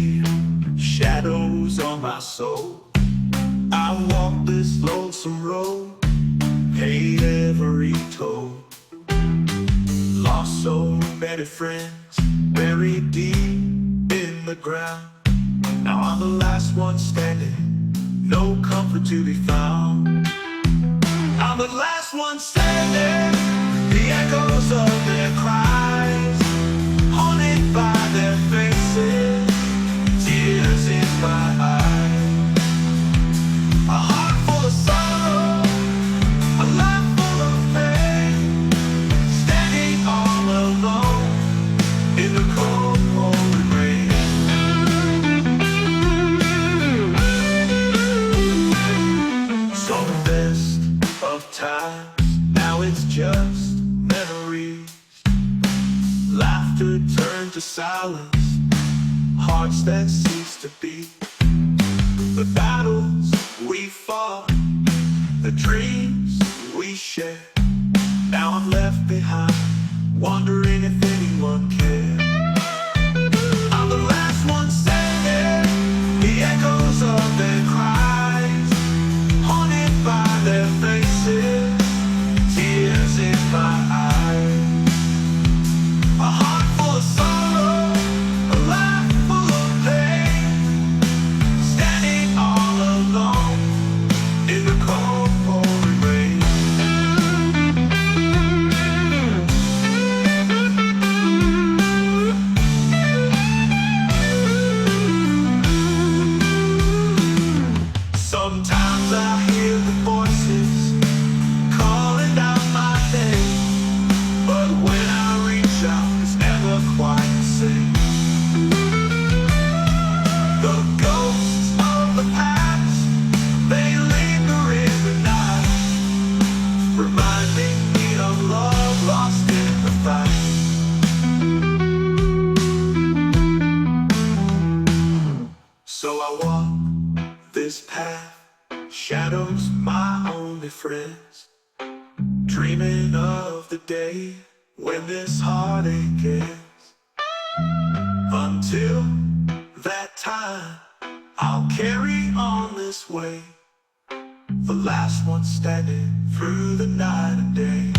day, shadows on my soul. I walk this lonesome road, paid every toll. Lost so many friends, buried deep in the ground. Now I'm the last one standing, no comfort to be found. I'm the last one standing, the echoes of their cries, haunted by their faces, tears in my eyes. A heart full of sorrow, a life full of pain, standing all alone in the cold, pouring rain. So the best of times, now it's just memories. Laughter turned to silence, hearts that cease to beat. The battles we fought, the dreams we shared. Now I'm left behind, wondering if anyone cared. I'm the last one standing, the echoes of their cries, haunted by their faces, tears in my eyes. A heart full of sorrow, a life full of pain, standing all alone in the cold, pouring rain. Sometimes I hear the voices calling out my name, but when I reach out, it's never quite the same. The ghosts of the past, they linger in the night, reminding me of love lost in the fight. So I walk this path, shadows my only friends, dreaming of the day when this heartache ends. Until that time, I'll carry on this way, the last one standing through the night and day.